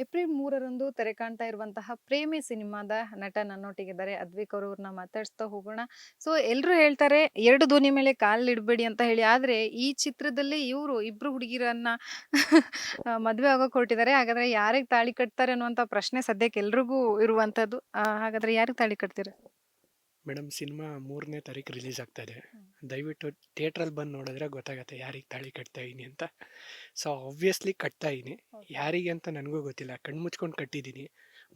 April 3ರಂದು ತೆರೆ ಕಾಣ್ತಾ ಇರುವಂತಹ ಪ್ರೇಮಿ ಸಿನಿಮಾದ ನಟ ನನ್ನೊಟ್ಟಿಗಿದ್ದಾರೆ. ಅದ್ವಿಕ್ ಅವ್ರನ್ನ ಮಾತಾಡಿಸ್ತಾ ಹೋಗೋಣ. ಸೊ ಎಲ್ರು ಹೇಳ್ತಾರೆ 2 ದೋಣಿ ಮೇಲೆ ಕಾಲಿಡ್ಬೇಡಿ ಅಂತ ಹೇಳಿ. ಆದ್ರೆ ಈ ಚಿತ್ರದಲ್ಲಿ ಇವ್ರು ಇಬ್ರು ಹುಡುಗಿರನ್ನ ಮದ್ವೆ ಆಗೋಕ್ ಹೊರಟಿದ್ದಾರೆ. ಹಾಗಾದ್ರೆ ಯಾರಿಗ್ ತಾಳಿ ಕಟ್ತಾರೆ ಅನ್ನುವಂತ ಪ್ರಶ್ನೆ ಸದ್ಯಕ್ಕೆ ಎಲ್ರಿಗೂ ಇರುವಂತದ್ದು. ಹಾಗಾದ್ರೆ ಯಾರಿಗ್ ತಾಳಿ ಕಟ್ತೀರಾ? ಮೇಡಮ್ ಸಿನಿಮಾ 3ನೇ ತಾರೀಕು ರಿಲೀಸ್ ಆಗ್ತಾ ಇದೆ. ದಯವಿಟ್ಟು ಥಿಯೇಟ್ರಲ್ಲಿ ಬಂದು ನೋಡಿದ್ರೆ ಗೊತ್ತಾಗುತ್ತೆ ಯಾರಿಗೆ ತಾಳಿ ಕಟ್ತಾ ಇದೀನಿ ಅಂತ. ಸೊ ಆಬ್ವಿಯಸ್ಲಿ ಕಟ್ತಾ ಇದೀನಿ. ಯಾರಿಗೆ ಅಂತ ನನಗೂ ಗೊತ್ತಿಲ್ಲ. ಕಣ್ಣು ಮುಚ್ಕೊಂಡು ಕಟ್ಟಿದ್ದೀನಿ.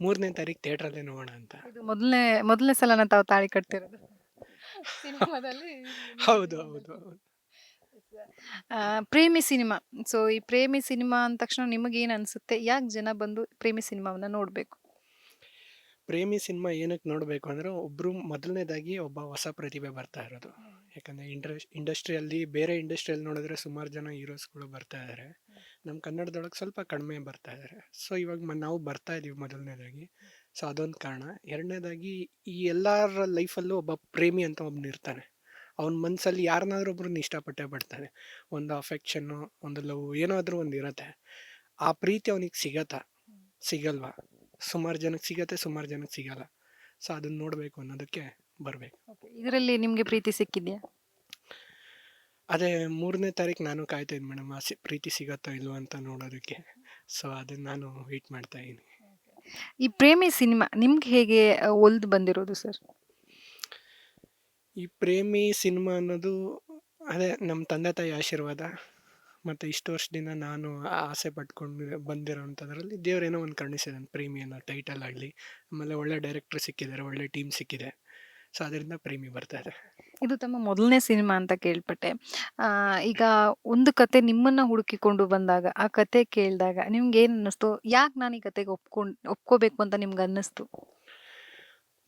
3ನೇ ತಾರೀಕು ಥಿಯೇಟ್ರಲ್ಲೇ ನೋಡೋಣ ಅಂತ. ಇದು ಮೊದಲನೇ ಮೊದಲನೇ ಸಲನ ತಾವು ತಾಳಿ ಕಟ್ತಿರೋದು ಸಿನಿಮಾದಲ್ಲಿ? ಹೌದು ಹೌದು ಹೌದು. ಪ್ರೇಮಿ ಸಿನಿಮಾ. ಸೊ ಈ ಪ್ರೇಮಿ ಸಿನಿಮಾ ಅಂದ ತಕ್ಷಣ ನಿಮಗೇನ್ ಅನ್ಸುತ್ತೆ? ಯಾಕೆ ಜನ ಬಂದು ಪ್ರೇಮಿ ಸಿನಿಮಾವನ್ನ ನೋಡ್ಬೇಕು? ಪ್ರೇಮಿ ಸಿನಿಮಾ ಏನಕ್ಕೆ ನೋಡಬೇಕು ಅಂದರೆ ಒಬ್ಬರು ಮೊದಲನೇದಾಗಿ ಒಬ್ಬ ಹೊಸ ಪ್ರತಿಭೆ ಬರ್ತಾ ಇರೋದು. ಯಾಕಂದರೆ ಇಂಡಸ್ಟ್ರಿಯಲ್ಲಿ ಬೇರೆ ಇಂಡಸ್ಟ್ರಿಯಲ್ಲಿ ನೋಡಿದ್ರೆ ಸುಮಾರು ಜನ ಹೀರೋಸ್ಗಳು ಬರ್ತಾ ಇದ್ದಾರೆ. ನಮ್ಮ ಕನ್ನಡದೊಳಗೆ ಸ್ವಲ್ಪ ಕಡಿಮೆ ಬರ್ತಾ ಇದ್ದಾರೆ. ಸೊ ಇವಾಗ ನಾವು ಬರ್ತಾ ಇದ್ದೀವಿ ಮೊದಲನೇದಾಗಿ. ಸೊ ಅದೊಂದು ಕಾರಣ. ಎರಡನೇದಾಗಿ ಈ ಎಲ್ಲರ ಲೈಫಲ್ಲೂ ಒಬ್ಬ ಪ್ರೇಮಿ ಅಂತ ಒಬ್ಬನು ಇರ್ತಾನೆ. ಅವನ ಮನಸ್ಸಲ್ಲಿ ಯಾರನ್ನಾದ್ರೂ ಒಬ್ರನ್ನ ಇಷ್ಟಪಟ್ಟೇ ಪಡ್ತಾನೆ. ಒಂದು ಅಫೆಕ್ಷನ್ನು, ಒಂದು ಲವ್ ಏನಾದರೂ ಒಂದು ಇರುತ್ತೆ. ಆ ಪ್ರೀತಿ ಅವನಿಗೆ ಸಿಗತ್ತಾ? ಸಿಗಲ್ವಾ? ಸುಮಾರು ಜನಕ್ಕೆ ಸಿಗತ್ತೆ, ಸುಮಾರು ಜನಕ್ಕೆ ಸಿಗಲ್ಲ. ಸೊ ಅದನ್ನ ನೋಡಬೇಕು ಅನ್ನೋದಕ್ಕೆ ಬರಬೇಕು. ಇದರಲ್ಲಿ ನಿಮ್ಗೆ ಪ್ರೀತಿ ಸಿಕ್ಕಿದ್ಯಾ? ಅದೇ 3ನೇ ತಾರೀಕು ನಾನು ಕಾಯ್ತಾ ಇದ್ದೀನಿ ಮೇಡಮ್. ಆ ಪ್ರೀತಿ ಸಿಗತ್ತೋ ಇಲ್ವೋ ಅಂತ ನೋಡೋದಕ್ಕೆ. ಸೊ ಅದನ್ನ ನಾನು ವೆಯ್ಟ್ ಮಾಡ್ತಾ ಇದ್ದೀನಿ. ಈ ಪ್ರೇಮಿ ಸಿನಿಮಾ ನಿಮ್ಗೆ ಹೇಗೆ ಒಲ್ದು ಬಂದಿರೋದು ಸರ್? ಈ ಪ್ರೇಮಿ ಸಿನಿಮಾ ಅನ್ನೋದು ಅದೇ ನಮ್ಮ ತಂದೆ ತಾಯಿ ಆಶೀರ್ವಾದ. ಮತ್ತು ಇಷ್ಟು ವರ್ಷದಿಂದ ನಾನು ಆಸೆ ಪಟ್ಕೊಂಡು ಬಂದಿರೋಂಥದ್ರಲ್ಲಿ ದೇವರೇನೋ ಒಂದು ಕರುಣಿಸಿದ್ದಾನೆ. ಪ್ರೇಮಿ ಅನ್ನೋ ಟೈಟಲ್ ಆಗಲಿ, ಆಮೇಲೆ ಒಳ್ಳೆ ಡೈರೆಕ್ಟ್ರ್ ಸಿಕ್ಕಿದ್ದಾರೆ, ಒಳ್ಳೆ ಟೀಮ್ ಸಿಕ್ಕಿದೆ. ಸೊ ಅದರಿಂದ ಪ್ರೇಮಿ ಬರ್ತಾ ಇದೆ. ಇದು ತಮ್ಮ ಮೊದಲನೇ ಸಿನಿಮಾ ಅಂತ ಕೇಳ್ಪಟ್ಟೆ. ಈಗ ಒಂದು ಕತೆ ನಿಮ್ಮನ್ನ ಹುಡುಕಿಕೊಂಡು ಬಂದಾಗ, ಆ ಕತೆ ಕೇಳಿದಾಗ ನಿಮ್ಗೆ ಏನ್ ಅನ್ನಿಸ್ತು? ಯಾಕೆ ನಾನು ಈ ಕತೆಗೆ ಒಪ್ಕೋಬೇಕು ಅಂತ ನಿಮ್ಗೆ ಅನ್ನಿಸ್ತು?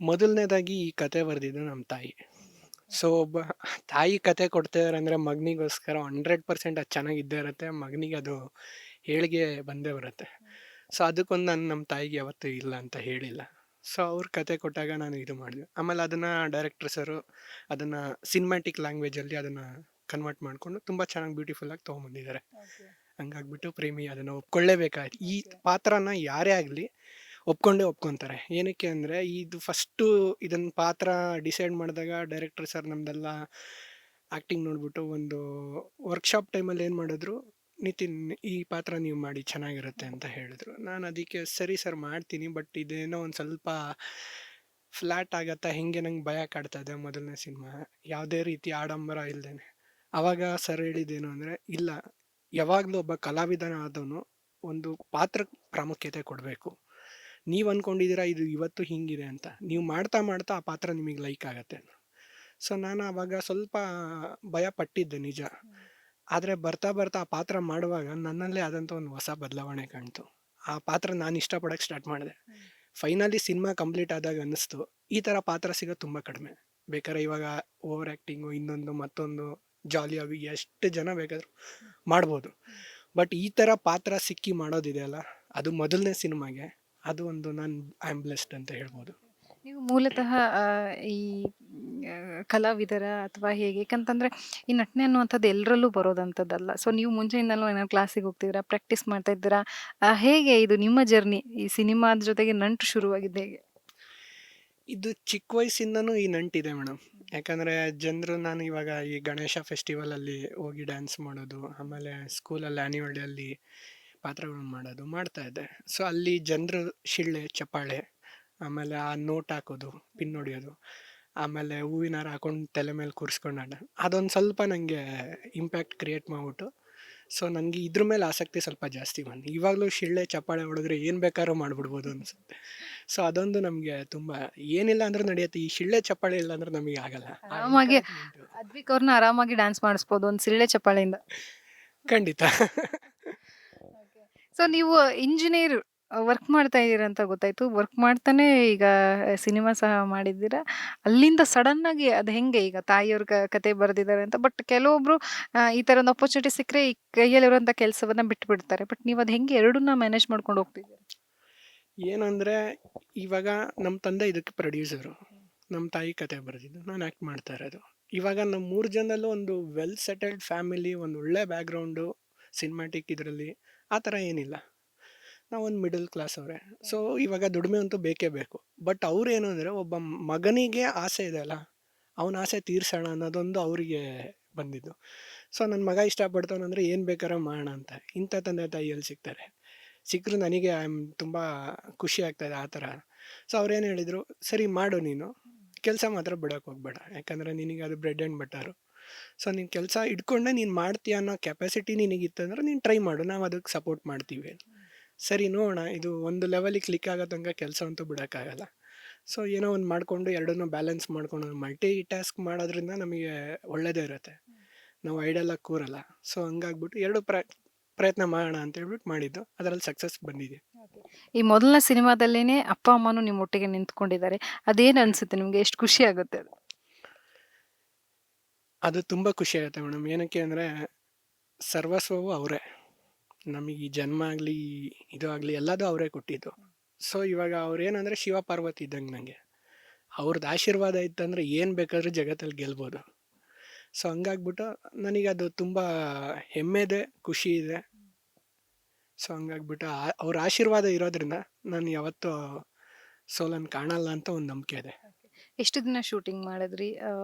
ಮೊದಲನೇದಾಗಿ ಈ ಕತೆ ಬರೆದಿದ್ದು ನಮ್ಮ ತಾಯಿ. ಸೊ ಒಬ್ಬ ತಾಯಿ ಕತೆ ಕೊಡ್ತಿದಾರೆ ಅಂದರೆ ಮಗನಿಗೋಸ್ಕರ 100% ಅದು ಚೆನ್ನಾಗಿದ್ದೇ ಇರುತ್ತೆ. ಮಗನಿಗೆ ಅದು ಏಳಿಗೆ ಬಂದೇ ಬರುತ್ತೆ. ಸೊ ಅದಕ್ಕೊಂದು ನಾನು ನಮ್ಮ ತಾಯಿಗೆ ಯಾವತ್ತೂ ಇಲ್ಲ ಅಂತ ಹೇಳಿಲ್ಲ. ಸೊ ಅವ್ರ ಕತೆ ಕೊಟ್ಟಾಗ ನಾನು ಇದು ಮಾಡಿದೆ. ಆಮೇಲೆ ಅದನ್ನು ಡೈರೆಕ್ಟರ್ ಸರು ಅದನ್ನು ಸಿನಿಮ್ಯಾಟಿಕ್ ಲ್ಯಾಂಗ್ವೇಜಲ್ಲಿ ಅದನ್ನು ಕನ್ವರ್ಟ್ ಮಾಡಿಕೊಂಡು ತುಂಬ ಚೆನ್ನಾಗಿ ಬ್ಯೂಟಿಫುಲ್ಲಾಗಿ ತೊಗೊಂಬಂದಿದ್ದಾರೆ. ಹಂಗಾಗ್ಬಿಟ್ಟು ಪ್ರೇಮಿ ಅದನ್ನು ಒಪ್ಕೊಳ್ಳೇಬೇಕಾಯ್ತು. ಈ ಪಾತ್ರನ ಯಾರೇ ಆಗಲಿ ಒಪ್ಕೊಂಡೇ ಒಪ್ಕೊತಾರೆ. ಏನಕ್ಕೆ ಅಂದರೆ ಇದು ಫಸ್ಟು ಇದನ್ನು ಪಾತ್ರ ಡಿಸೈಡ್ ಮಾಡಿದಾಗ ಡೈರೆಕ್ಟರ್ ಸರ್ ನಮ್ಮದೆಲ್ಲ ಆ್ಯಕ್ಟಿಂಗ್ ನೋಡಿಬಿಟ್ಟು ಒಂದು ವರ್ಕ್‌ಶಾಪ್ ಟೈಮಲ್ಲಿ ಏನು ಮಾಡಿದ್ರು, ನಿತಿನ್ ಈ ಪಾತ್ರ ನೀವು ಮಾಡಿ ಚೆನ್ನಾಗಿರುತ್ತೆ ಅಂತ ಹೇಳಿದ್ರು. ನಾನು ಅದಕ್ಕೆ ಸರಿ ಸರ್ ಮಾಡ್ತೀನಿ, ಬಟ್ ಇದೇನೋ ಒಂದು ಸ್ವಲ್ಪ ಫ್ಲ್ಯಾಟ್ ಆಗತ್ತಾ ಹೆಂಗೆ ನಂಗೆ ಭಯ ಕಾಡ್ತಾ ಇದೆ. ಮೊದಲನೇ ಸಿನಿಮಾ ಯಾವುದೇ ರೀತಿ ಆಡಂಬರ ಇಲ್ಲದೇನೆ. ಆವಾಗ ಸರ್ ಹೇಳಿದ್ದೇನು ಅಂದರೆ, ಇಲ್ಲ ಯಾವಾಗಲೂ ಒಬ್ಬ ಕಲಾವಿದನಾದವನು ಒಂದು ಪಾತ್ರಕ್ಕೆ ಪ್ರಾಮುಖ್ಯತೆ ಕೊಡಬೇಕು. ನೀವು ಅಂದ್ಕೊಂಡಿದ್ದೀರಾ ಇದು ಇವತ್ತು ಹೀಗಿದೆ ಅಂತ, ನೀವು ಮಾಡ್ತಾ ಮಾಡ್ತಾ ಆ ಪಾತ್ರ ನಿಮಗೆ ಲೈಕ್ ಆಗತ್ತೆ. ಸೊ ನಾನು ಆವಾಗ ಸ್ವಲ್ಪ ಭಯ ಪಟ್ಟಿದ್ದೆ ನಿಜ. ಆದರೆ ಬರ್ತಾ ಬರ್ತಾ ಆ ಪಾತ್ರ ಮಾಡುವಾಗ ನನ್ನಲ್ಲೇ ಆದಂಥ ಒಂದು ಹೊಸ ಬದಲಾವಣೆ ಕಾಣ್ತು. ಆ ಪಾತ್ರ ನಾನು ಇಷ್ಟಪಡೋಕ್ಕೆ ಸ್ಟಾರ್ಟ್ ಮಾಡಿದೆ. ಫೈನಲಿ ಸಿನಿಮಾ ಕಂಪ್ಲೀಟ್ ಆದಾಗ ಅನ್ನಿಸ್ತು, ಈ ಥರ ಪಾತ್ರ ಸಿಗೋದು ತುಂಬ ಕಡಿಮೆ. ಬೇಕಾದ್ರೆ ಇವಾಗ ಓವರ್ ಆ್ಯಕ್ಟಿಂಗು, ಇನ್ನೊಂದು ಮತ್ತೊಂದು ಜಾಲಿಯಾಗಿ ಎಷ್ಟು ಜನ ಬೇಕಾದರೂ ಮಾಡ್ಬೋದು. ಬಟ್ ಈ ಥರ ಪಾತ್ರ ಸಿಕ್ಕಿ ಮಾಡೋದಿದೆಯಲ್ಲ, ಅದು ಮೊದಲನೇ ಸಿನಿಮಾಗೆ ಅದು ಒಂದು ನಾನು ಐ ಆಮ್ ಬ್ಲೆಸ್ಡ್ ಅಂತ ಹೇಳ್ಬೋದು. ನೀವು ಮೂಲತಃ ಈ ಕಲಾವಿದರ ಅಥವಾ ಹೇಗೆ? ಯಾಕಂತಂದ್ರೆ ಈ ನಟನೆ ಅನ್ನುವಂಥದ್ದು ಎಲ್ಲರಲ್ಲೂ ಬರೋದಂಥದ್ದಲ್ಲ. ಸೊ ನೀವು ಮುಂಚೆಯಿಂದಲೂ ಏನಾದ್ರು ಕ್ಲಾಸಿಗೆ ಹೋಗ್ತಿದ್ದೀರಾ? ಪ್ರಾಕ್ಟೀಸ್ ಮಾಡ್ತಾ ಇದ್ದೀರಾ? ಹೇಗೆ ಇದು ನಿಮ್ಮ ಜರ್ನಿ? ಈ ಸಿನಿಮಾದ ಜೊತೆಗೆ ನಂಟು ಶುರುವಾಗಿದ್ದು ಹೇಗೆ? ಇದು ಚಿಕ್ಕ ವಯಸ್ಸಿಂದನೂ ಈ ನಂಟಿದೆ ಮೇಡಮ್. ಯಾಕಂದರೆ ಜನರು ನಾನು ಇವಾಗ ಈ ಗಣೇಶ ಫೆಸ್ಟಿವಲಲ್ಲಿ ಹೋಗಿ ಡ್ಯಾನ್ಸ್ ಮಾಡೋದು, ಆಮೇಲೆ ಸ್ಕೂಲಲ್ಲಿ ಆ್ಯನ್ಯುವಲ್ ಡೇ ಅಲ್ಲಿ ಪಾತ್ರಗಳನ್ನ ಮಾಡೋದು ಮಾಡ್ತಾ ಇದ್ದೆ. ಸೊ ಅಲ್ಲಿ ಜನರು ಶಿಳ್ಳೆ, ಚಪ್ಪಾಳೆ, ಆಮೇಲೆ ಆ ನೋಟ್ ಹಾಕೋದು, ಪಿನ್ ಹೊಡಿಯೋದು, ಆಮೇಲೆ ಹೂವಿನ ಹಾರ ಹಾಕೊಂಡು ತಲೆ ಮೇಲೆ ಕೂರಿಸ್ಕೊಂಡು ಅದೊಂದು ಸ್ವಲ್ಪ ನನಗೆ ಇಂಪ್ಯಾಕ್ಟ್ ಕ್ರಿಯೇಟ್ ಮಾಡಿಬಿಟ್ಟು, ಸೊ ನನಗೆ ಇದ್ರ ಮೇಲೆ ಆಸಕ್ತಿ ಸ್ವಲ್ಪ ಜಾಸ್ತಿ ಬಂದು ಇವಾಗಲೂ ಶಿಳ್ಳೆ ಚಪ್ಪಾಳೆ ಹೊಡೆದ್ರೆ ಏನು ಬೇಕಾದ್ರೂ ಮಾಡಿಬಿಡ್ಬೋದು ಅನಿಸುತ್ತೆ. ಸೊ ಅದೊಂದು ನಮಗೆ ತುಂಬ ಏನಿಲ್ಲ ಅಂದ್ರೂ ನಡೆಯುತ್ತೆ. ಈ ಶಿಳ್ಳೆ ಚಪ್ಪಾಳೆ ಇಲ್ಲ ಅಂದ್ರೆ ನಮಗೆ ಆಗಲ್ಲ. ಆರಾಮಾಗಿ ಅದ್ವಿಕ್ ಅವ್ರನ್ನ ಆರಾಮಾಗಿ ಡ್ಯಾನ್ಸ್ ಮಾಡಿಸ್ಬೋದು ಒಂದು ಸಿಳ್ಳೆ ಚಪ್ಪಾಳೆಯಿಂದ. ಖಂಡಿತ. ಸೊ ನೀವು ಇಂಜಿನಿಯರ್ ವರ್ಕ್ ಮಾಡ್ತಾ ಇದ್ದೀರಾ ಅಂತ ಗೊತ್ತಾಯ್ತು. ವರ್ಕ್ ಮಾಡ್ತಾನೆ ಈಗ ಸಿನಿಮಾ ಸಹ ಮಾಡಿದ್ದೀರಾ. ಅಲ್ಲಿಂದ ಸಡನ್ ಆಗಿ ಅದು ಹೆಂಗೆ? ಈಗ ತಾಯಿಯವ್ರ ಕತೆ ಬರೆದಿದ್ದಾರೆ ಅಂತ. ಬಟ್ ಕೆಲವೊಬ್ರು ಈ ತರ ಒಂದು ಅಪರ್ಚುನಿಟಿ ಸಿಕ್ಕರೆ ಈ ಕೈಯಲ್ಲಿರುವಂತ ಕೆಲಸವನ್ನ ಬಿಟ್ಬಿಡ್ತಾರೆ. ಬಟ್ ನೀವು ಅದು ಹೆಂಗೆ ಎರಡನ್ನ ಮ್ಯಾನೇಜ್ ಮಾಡ್ಕೊಂಡು ಹೋಗ್ತಿದ್ದೀರಾ? ಏನಂದರೆ ಇವಾಗ ನಮ್ಮ ತಂದೆ ಇದಕ್ಕೆ ಪ್ರೊಡ್ಯೂಸರು, ನಮ್ಮ ತಾಯಿ ಕತೆ ಬರೆದಿದ್ದು, ನಾನು ಆ್ಯಕ್ಟ್ ಮಾಡ್ತಾ ಇರೋದು. ಇವಾಗ ನಮ್ಮ 3 ಜನದಲ್ಲೂ ಒಂದು ವೆಲ್ ಸೆಟಲ್ಡ್ ಫ್ಯಾಮಿಲಿ, ಒಂದು ಒಳ್ಳೆ ಬ್ಯಾಕ್‌ಗ್ರೌಂಡು, ಸಿನಿಮ್ಯಾಟಿಕ್ ಇದರಲ್ಲಿ ಆ ಥರ ಏನಿಲ್ಲ. ನಾವೊಂದು ಮಿಡಲ್ ಕ್ಲಾಸ್ ಅವರೇ. ಸೊ ಇವಾಗ ದುಡಿಮೆ ಅಂತೂ ಬೇಕೇ ಬೇಕು. ಬಟ್ ಅವ್ರೇನು ಅಂದರೆ ಒಬ್ಬ ಮಗನಿಗೆ ಆಸೆ ಇದೆ ಅಲ್ಲ, ಅವನ ಆಸೆ ತೀರ್ಸೋಣ ಅನ್ನೋದೊಂದು ಅವರಿಗೆ ಬಂದಿದ್ದು. ಸೊ ನನ್ನ ಮಗ ಇಷ್ಟಪಡ್ತಾನಂದರೆ ಏನು ಬೇಕಾದ್ರೂ ಮಾಡೋಣ ಅಂತ. ಇಂಥ ತಂದೆ ತಾಯಿಯಲ್ಲಿ ಸಿಗ್ತಾರೆ. ಸಿಕ್ಕರು ನನಗೆ ತುಂಬ ಖುಷಿ ಆಗ್ತಾಯಿದೆ ಆ ಥರ. ಸೊ ಅವ್ರೇನು ಹೇಳಿದರು, ಸರಿ ಮಾಡು ನೀನು, ಕೆಲಸ ಮಾತ್ರ ಬಿಡೋಕೆ ಹೋಗ್ಬೇಡ, ಯಾಕಂದರೆ ನಿನಗೆ ಅದು ಬ್ರೆಡ್ ಆ್ಯಂಡ್ ಬಟರು. ಸೊ ನೀನು ಕೆಲಸ ಇಟ್ಕೊಂಡೆ ನೀನು ಮಾಡ್ತೀಯ ಅನ್ನೋ ಕೆಪಾಸಿಟಿ ನಿನಗಿತ್ತಂದ್ರೆ ನೀನು ಟ್ರೈ ಮಾಡು, ನಾವು ಅದಕ್ಕೆ ಸಪೋರ್ಟ್ ಮಾಡ್ತೀವಿ. ಸರಿ ನೋಡೋಣ, ಇದು ಒಂದು ಲೆವೆಲಿಗೆ ಕ್ಲಿಕ್ ಆಗೋ ತನಕ ಕೆಲಸ ಅಂತೂ ಬಿಡೋಕ್ಕಾಗಲ್ಲ. ಸೊ ಏನೋ ಒಂದು ಮಾಡಿಕೊಂಡು ಎರಡನ್ನೂ ಬ್ಯಾಲೆನ್ಸ್ ಮಾಡ್ಕೊಂಡು ಮಲ್ಟಿ ಟಾಸ್ಕ್ ಮಾಡೋದ್ರಿಂದ ನಮಗೆ ಒಳ್ಳೆಯದೇ ಇರುತ್ತೆ. ನಾವು ಐಡಲಾಗಿ ಕೂರಲ್ಲ. ಸೊ ಹಂಗಾಗ್ಬಿಟ್ಟು ಎರಡು ಪ್ರಯತ್ನ ಮಾಡೋಣ ಅಂತ ಹೇಳ್ಬಿಟ್ಟು ಮಾಡಿದ್ದು. ಅದರಲ್ಲಿ ಸಕ್ಸಸ್ ಬಂದಿದೆ. ಈ ಮೊದಲನೇ ಸಿನಿಮಾದಲ್ಲೇನೆ ಅಪ್ಪ ಅಮ್ಮನೂ ನಿಮ್ಮ ಒಟ್ಟಿಗೆ ನಿಂತ್ಕೊಂಡಿದ್ದಾರೆ. ಅದೇನು ಅನ್ಸುತ್ತೆ ನಿಮ್ಗೆ? ಎಷ್ಟು ಖುಷಿ ಆಗುತ್ತೆ ಅದು? ಅದು ತುಂಬ ಖುಷಿ ಆಗುತ್ತೆ ಮೇಡಮ್. ಏನಕ್ಕೆ ಅಂದರೆ ಸರ್ವಸ್ವವು ಅವರೇ. ನಮಗೆ ಈ ಜನ್ಮ ಆಗಲಿ ಇದು ಆಗಲಿ ಎಲ್ಲದೂ ಅವರೇ ಕೊಟ್ಟಿದ್ದು. ಸೊ ಇವಾಗ ಅವ್ರೇನಂದರೆ ಶಿವ ಪಾರ್ವತಿ ಇದ್ದಂಗೆ ನನಗೆ. ಅವ್ರದ್ದು ಆಶೀರ್ವಾದ ಇತ್ತಂದರೆ ಏನು ಬೇಕಾದ್ರೂ ಜಗತ್ತಲ್ಲಿ ಗೆಲ್ಬೋದು. ಸೊ ಹಂಗಾಗ್ಬಿಟ್ಟು ನನಗದು ತುಂಬ ಹೆಮ್ಮೆ ಇದೆ, ಖುಷಿ ಇದೆ. ಸೊ ಹಂಗಾಗ್ಬಿಟ್ಟು ಅವ್ರ ಆಶೀರ್ವಾದ ಇರೋದ್ರಿಂದ ನಾನು ಯಾವತ್ತೂ ಸೋಲನ್ನು ಕಾಣಲ್ಲ ಅಂತ ಒಂದು ನಂಬಿಕೆ ಇದೆ. ಎಷ್ಟು ದಿನ ಶೂಟಿಂಗ್ ಮಾಡಿದ್ರಿ?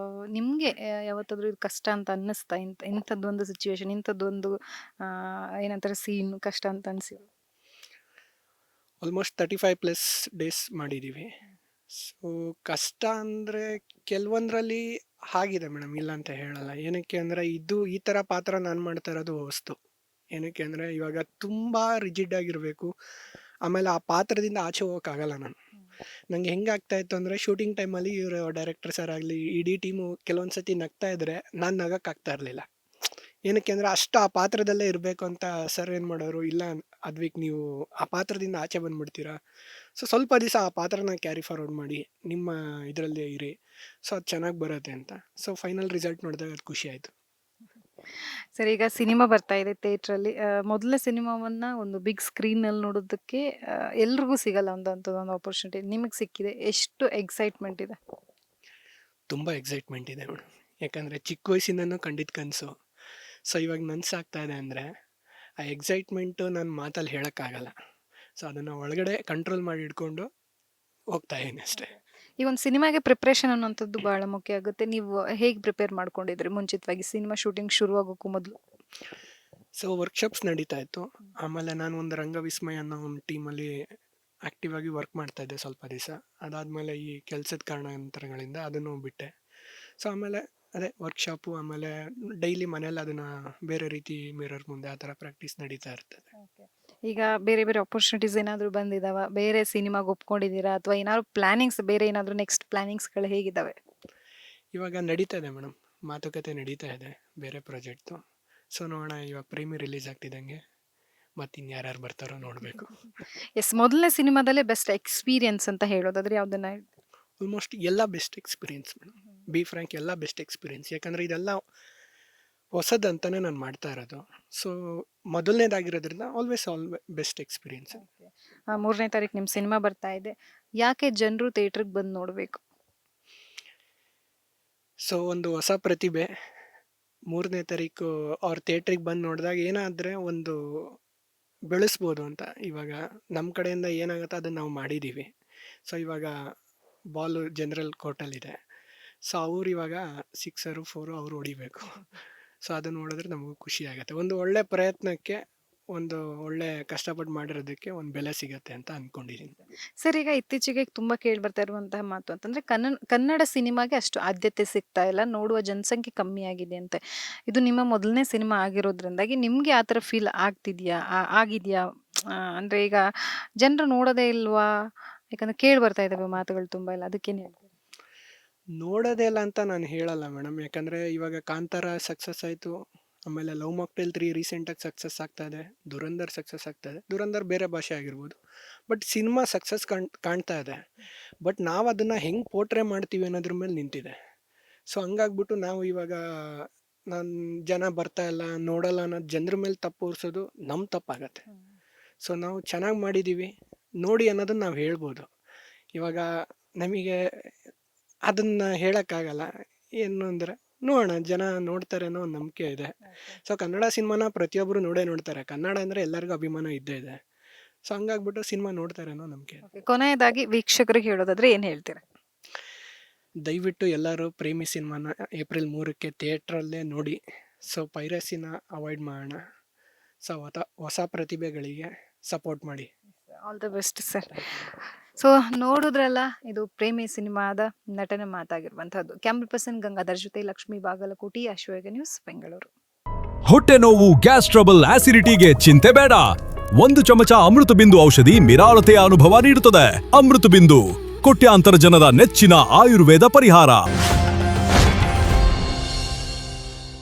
ನಿಮ್ಗೆ ಯಾವತ್ತಾದ್ರೂ ಇದು ಕಷ್ಟ ಅಂತ ಅನ್ನಿಸ್ತಾ? ಇಂಥದ್ದೊಂದು ಸಿಚುವೇಶನ್, ಇಂಥದ್ದೊಂದು ಏನಂತಾರೆ ಸೀನ್ ಕಷ್ಟ ಅಂತ ಅನ್ಸಿರೋ? ಆಲ್ಮೋಸ್ಟ್ 35+ ಡೇಸ್ ಮಾಡಿದ್ದೀವಿ. ಸೊ ಕಷ್ಟ ಅಂದರೆ ಕೆಲವೊಂದರಲ್ಲಿ ಆಗಿದೆ ಮೇಡಮ್, ಇಲ್ಲ ಅಂತ ಹೇಳಲ್ಲ. ಏನಕ್ಕೆ ಅಂದರೆ ಇದು ಈ ಥರ ಪಾತ್ರ ನಾನು ಮಾಡ್ತಾ ಇರೋದು ಹೊಸ್ತು. ಏನಕ್ಕೆ ಅಂದರೆ ಇವಾಗ ತುಂಬ ರಿಜಿಡ್ ಆಗಿರಬೇಕು. ಆಮೇಲೆ ಆ ಪಾತ್ರದಿಂದ ಆಚೆ ಹೋಗೋಕ್ಕಾಗಲ್ಲ ನಾನು. ನಂಗೆ ಹೆಂಗಾಗ್ತಾಯಿತ್ತು ಅಂದರೆ ಶೂಟಿಂಗ್ ಟೈಮಲ್ಲಿ ಇವರು ಡೈರೆಕ್ಟರ್ ಸರ್ ಆಗಲಿ ಇಡೀ ಟೀಮು ಕೆಲವೊಂದು ಸತಿ ನಗ್ತಾ ಇದ್ದರೆ ನಾನು ನಗೋಕ್ಕಾಗ್ತಾ ಇರಲಿಲ್ಲ. ಏನಕ್ಕೆ ಅಂದರೆ ಅಷ್ಟು ಆ ಪಾತ್ರದಲ್ಲೇ ಇರಬೇಕು ಅಂತ ಸರ್ ಏನು ಮಾಡೋರು, ಇಲ್ಲ ಅದ್ವಿಕ್ ನೀವು ಆ ಪಾತ್ರದಿಂದ ಆಚೆ ಬಂದುಬಿಡ್ತೀರಾ, ಸೊ ಸ್ವಲ್ಪ ದಿವಸ ಆ ಪಾತ್ರನ ಕ್ಯಾರಿ ಫಾರ್ವರ್ಡ್ ಮಾಡಿ ನಿಮ್ಮ ಇದರಲ್ಲೇ ಇರಿ, ಸೊ ಅದು ಚೆನ್ನಾಗಿ ಬರುತ್ತೆ ಅಂತ. ಸೊ ಫೈನಲ್ ರಿಸಲ್ಟ್ ನೋಡಿದಾಗ ಅದು ಖುಷಿ ಆಯಿತು. ಸರಿ, ಈಗ ಸಿನಿಮಾ ಬರ್ತಾ ಇದೆ ಥಿಯೇಟ್ರಲ್ಲಿ. ಮೊದಲನೇ ಸಿನಿಮಾವನ್ನ ಒಂದು ಬಿಗ್ ಸ್ಕ್ರೀನಲ್ಲಿ ನೋಡೋದಕ್ಕೆ ಎಲ್ರಿಗೂ ಸಿಗಲ್ಲ ಅಂಥದ್ದೊಂದು ಆಪರ್ಚುನಿಟಿ ನಿಮಗೆ ಸಿಕ್ಕಿದೆ. ಎಷ್ಟು ಎಕ್ಸೈಟ್ಮೆಂಟ್ ಇದೆ? ತುಂಬ ಎಕ್ಸೈಟ್ಮೆಂಟ್ ಇದೆ ಮೇಡಮ್. ಯಾಕಂದರೆ ಚಿಕ್ಕ ವಯಸ್ಸಿಂದನೂ ಕಂಡಿದ್ದ ಕನಸು. ಸೊ ಇವಾಗ ನನಸಾಗ್ತಾ ಇದೆ ಅಂದರೆ ಆ ಎಕ್ಸೈಟ್ಮೆಂಟು ನಾನು ಮಾತಲ್ಲಿ ಹೇಳೋಕ್ಕಾಗಲ್ಲ. ಸೊ ಅದನ್ನು ಒಳಗಡೆ ಕಂಟ್ರೋಲ್ ಮಾಡಿ ಇಟ್ಕೊಂಡು ಹೋಗ್ತಾ ಇದ್ದೀನಿ ಅಷ್ಟೇ. ಈ ಒಂದು ಸಿನಿಮಾಗೆ ಪ್ರಿಪ್ರೇಷನ್ ಅನ್ನೋಂಥದ್ದು ಬಹಳ ಮುಖ್ಯ ಆಗುತ್ತೆ. ನೀವು ಹೇಗೆ ಪ್ರಿಪೇರ್ ಮಾಡ್ಕೊಂಡಿದ್ರಿ ಮುಂಚಿತವಾಗಿ ಸಿನಿಮಾ ಶೂಟಿಂಗ್ ಶುರುವಾಗೋಕ್ಕೂ ಮೊದಲು? ಸೊ ವರ್ಕ್ಶಾಪ್ಸ್ ನಡೀತಾ ಇತ್ತು. ಆಮೇಲೆ ನಾನು ಒಂದು ರಂಗವಿಸ್ಮಯ ಅನ್ನೋ ಒಂದು ಟೀಮಲ್ಲಿ ಆ್ಯಕ್ಟಿವ್ ಆಗಿ ವರ್ಕ್ ಮಾಡ್ತಾ ಇದ್ದೆ ಸ್ವಲ್ಪ ದಿವಸ. ಅದಾದಮೇಲೆ ಈ ಕೆಲಸದ ಕಾರಣಾಂತರಗಳಿಂದ ಅದನ್ನು ಬಿಟ್ಟೆ. ಸೊ ಆಮೇಲೆ ಅದೇ ವರ್ಕ್ಶಾಪು, ಆಮೇಲೆ ಡೈಲಿ ಮನೇಲಿ ಅದನ್ನು ಬೇರೆ ರೀತಿ ಮಿರರ್ ಮುಂದೆ ಆ ಥರ ಪ್ರಾಕ್ಟೀಸ್ ನಡೀತಾ ಇರ್ತದೆ. ಈಗ ಬೇರೆ ಬೇರೆ ಆಪರ್ಚುನಿಟೀಸ್ ಏನಾದರೂ ಬಂದಿದಾವ? ಬೇರೆ ಸಿನಿಮಾಗೆ ಒಪ್ಕೊಂಡಿದ್ದೀರಾ ಅಥವಾ ಏನಾದ್ರು ಪ್ಲಾನಿಂಗ್ಸ್, ಬೇರೆ ಏನಾದರೂ ನೆಕ್ಸ್ಟ್ ಪ್ಲಾನಿಂಗ್ಸ್ಗಳು ಹೇಗಿದ್ದಾವೆ? ಇವಾಗ ನಡೀತಾ ಇದೆ ಮೇಡಮ್, ಮಾತುಕತೆ ನಡೀತಾ ಇದೆ ಬೇರೆ ಪ್ರಾಜೆಕ್ಟ್ದು. ಸೊ ನೋಡೋಣ, ಇವಾಗ ಪ್ರೀಮಿ ರಿಲೀಸ್ ಆಗ್ತಿದ್ದಂಗೆ ಮತ್ತಿನ್ಯಾರ್ಯಾರು ಬರ್ತಾರೋ ನೋಡಬೇಕು. ಎಸ್, ಮೊದಲನೇ ಸಿನಿಮಾದಲ್ಲೇ ಬೆಸ್ಟ್ ಎಕ್ಸ್ಪೀರಿಯನ್ಸ್ ಅಂತ ಹೇಳೋದಾದ್ರೆ ಯಾವುದನ್ನ? ಆಲ್ಮೋಸ್ಟ್ ಎಲ್ಲ best experience madam. Be frank, ಎಲ್ಲ ಬೆಸ್ಟ್ ಎಕ್ಸ್ಪೀರಿಯನ್ಸ್. ಯಾಕಂದರೆ ಇದೆಲ್ಲ ಹೊಸದಂತಲೇ ನಾನು ಮಾಡ್ತಾ ಇರೋದು. ಸೊ ಮೊದಲನೇದಾಗಿರೋದ್ರಿಂದ ಆಲ್ವೇಸ್ ಬೆಸ್ಟ್ ಎಕ್ಸ್ಪೀರಿಯನ್ಸ್. ಮೂರನೇ ತಾರೀಕು ನಿಮ್ಮ ಸಿನಿಮಾ ಬರ್ತಾ ಇದೆ. ಯಾಕೆ ಜನರು ಥಿಯೇಟ್ರಿಗೆ ಬಂದು ನೋಡಬೇಕು? ಸೊ ಒಂದು ಹೊಸ ಪ್ರತಿಭೆ 3ನೇ ತಾರೀಕು ಅವ್ರ ಥಿಯೇಟ್ರಿಗೆ ಬಂದು ನೋಡಿದಾಗ ಏನಾದರೆ ಒಂದು ಬೆಳೆಸ್ಬೋದು ಅಂತ. ಇವಾಗ ನಮ್ಮ ಕಡೆಯಿಂದ ಏನಾಗುತ್ತೋ ಅದನ್ನು ನಾವು ಮಾಡಿದ್ದೀವಿ. ಸೊ ಇವಾಗ ಬಾಲು ಜನರಲ್ ಕೋರ್ಟಲ್ಲಿದೆ. ಸೊ ಅವ್ರು ಇವಾಗ 6 4 ಅವ್ರು ಹೊಡಿಬೇಕು. ಸೊ ಅದನ್ನು ನೋಡಿದ್ರೆ ನಮಗೂ ಖುಷಿ ಆಗುತ್ತೆ. ಒಂದು ಒಳ್ಳೆ ಪ್ರಯತ್ನಕ್ಕೆ, ಒಂದು ಒಳ್ಳೆ ಕಷ್ಟಪಟ್ಟು ಮಾಡಿರೋದಕ್ಕೆ ಒಂದು ಬೆಲೆ ಸಿಗತ್ತೆ ಅಂತ ಅಂದ್ಕೊಂಡಿದ್ದೀನಿ. ಸರ್, ಈಗ ಇತ್ತೀಚೆಗೆ ತುಂಬ ಕೇಳಿ ಬರ್ತಾ ಇರುವಂತಹ ಮಾತು ಅಂತಂದ್ರೆ ಕನ್ನಡ ಸಿನಿಮಾಗೆ ಅಷ್ಟು ಆದ್ಯತೆ ಸಿಗ್ತಾ ಇಲ್ಲ, ನೋಡುವ ಜನಸಂಖ್ಯೆ ಕಮ್ಮಿ ಆಗಿದೆ ಅಂತೆ. ಇದು ನಿಮ್ಮ ಮೊದಲನೇ ಸಿನಿಮಾ ಆಗಿರೋದ್ರಿಂದಾಗಿ ನಿಮ್ಗೆ ಆ ಥರ ಫೀಲ್ ಆಗಿದೆಯಾ? ಅಂದ್ರೆ ಈಗ ಜನರು ನೋಡೋದೇ ಇಲ್ವಾ? ಯಾಕಂದ್ರೆ ಕೇಳಿ ಬರ್ತಾ ಇದ್ದಾವೆ ಮಾತುಗಳು ತುಂಬ ಇಲ್ಲ, ಅದಕ್ಕೇನು ಹೇಳ್ತೀರಿ? ನೋಡೋದೇ ಇಲ್ಲ ಅಂತ ನಾನು ಹೇಳಲ್ಲ ಮೇಡಮ್. ಯಾಕಂದರೆ ಇವಾಗ ಕಾಂತಾರ ಸಕ್ಸಸ್ ಆಯಿತು, ಆಮೇಲೆ ಲವ್ ಮಾಕ್ಟೇಲ್ 3 ರೀಸೆಂಟಾಗಿ ಸಕ್ಸಸ್ ಆಗ್ತಾ ಇದೆ, ದುರಂಧರ್ ಸಕ್ಸಸ್ ಆಗ್ತಾ ಇದೆ. ದುರಂಧರ್ ಬೇರೆ ಭಾಷೆ ಆಗಿರ್ಬೋದು, ಬಟ್ ಸಿನಿಮಾ ಸಕ್ಸಸ್ ಕಾಣ್ತಾ ಇದೆ. ಬಟ್ ನಾವು ಅದನ್ನು ಹೆಂಗೆ ಪೋರ್ಟ್ರೇ ಮಾಡ್ತೀವಿ ಅನ್ನೋದ್ರ ಮೇಲೆ ನಿಂತಿದೆ. ಸೊ ಹಂಗಾಗ್ಬಿಟ್ಟು ನಾವು ಇವಾಗ ಜನ ಬರ್ತಾ ಇಲ್ಲ, ನೋಡಲ್ಲ ಅನ್ನೋದು ಜನರ ಮೇಲೆ ತಪ್ಪು ಹೊರಿಸೋದು ನಮ್ಮ ತಪ್ಪಾಗತ್ತೆ. ಸೊ ನಾವು ಚೆನ್ನಾಗಿ ಮಾಡಿದ್ದೀವಿ ನೋಡಿ ಅನ್ನೋದನ್ನು ನಾವು ಹೇಳ್ಬೋದು. ಇವಾಗ ನಮಗೆ ಅದನ್ನು ಹೇಳೋಕ್ಕಾಗಲ್ಲ. ಏನು ಅಂದರೆ ನೋಡೋಣ, ಜನ ನೋಡ್ತಾರೆ ಅನ್ನೋ ಒಂದು ನಂಬಿಕೆ ಇದೆ. ಸೊ ಕನ್ನಡ ಸಿನಿಮಾನ ಪ್ರತಿಯೊಬ್ಬರು ನೋಡೇ ನೋಡ್ತಾರೆ. ಕನ್ನಡ ಅಂದರೆ ಎಲ್ಲರಿಗೂ ಅಭಿಮಾನ ಇದ್ದೇ ಇದೆ. ಸೊ ಹಂಗಾಗ್ಬಿಟ್ಟು ಸಿನಿಮಾ ನೋಡ್ತಾರೆ ಅನ್ನೋ ನಂಬಿಕೆ. Okay. ಕೊನೆಯದಾಗಿ ವೀಕ್ಷಕರಿಗೆ ಹೇಳೋದಾದ್ರೆ ಏನ್ ಹೇಳ್ತೀರಾ? ದಯವಿಟ್ಟು ಎಲ್ಲರೂ ಪ್ರೇಮಿ ಸಿನಿಮಾನ ಏಪ್ರಿಲ್ 3ಕ್ಕೆ ಥಿಯೇಟ್ರಲ್ಲೇ ನೋಡಿ. ಸೊ ಪೈರಸಿನ ಅವಾಯ್ಡ್ ಮಾಡೋಣ. ಸೊ ಹೊಸ ಪ್ರತಿಭೆಗಳಿಗೆ ಸಪೋರ್ಟ್ ಮಾಡಿ. All the best sir. So ನೋಡುದ್ರಲ್ಲ, ಇದು ಪ್ರೇಮಿ ಸಿನಿಮಾದ ನಟನ ಮಾತಾಗಿರುವಂತಹದ್ದು. ಕ್ಯಾಮ್ರಾ ಪರ್ಸನ್ ಗಂಗಾಧರ್ ಜೊತೆ ಲಕ್ಷ್ಮೀ ಬಾಗಲಕೋಟಿ, ಅಶ್ವವೇಗ ನ್ಯೂಸ್, ಬೆಂಗಳೂರು. ಹೊಟ್ಟೆ ನೋವು, ಗ್ಯಾಸ್ ಟ್ರಬಲ್, ಆಸಿಡಿಟಿಗೆ ಚಿಂತೆ ಬೇಡ. 1 ಚಮಚ ಅಮೃತ ಬಿಂದು ಔಷಧಿ ನಿರಾಳತೆಯ ಅನುಭವ ನೀಡುತ್ತದೆ. ಅಮೃತ ಬಿಂದು, ಕೋಟ್ಯಾಂತರ ಜನರ ನೆಚ್ಚಿನ ಆಯುರ್ವೇದ ಪರಿಹಾರ.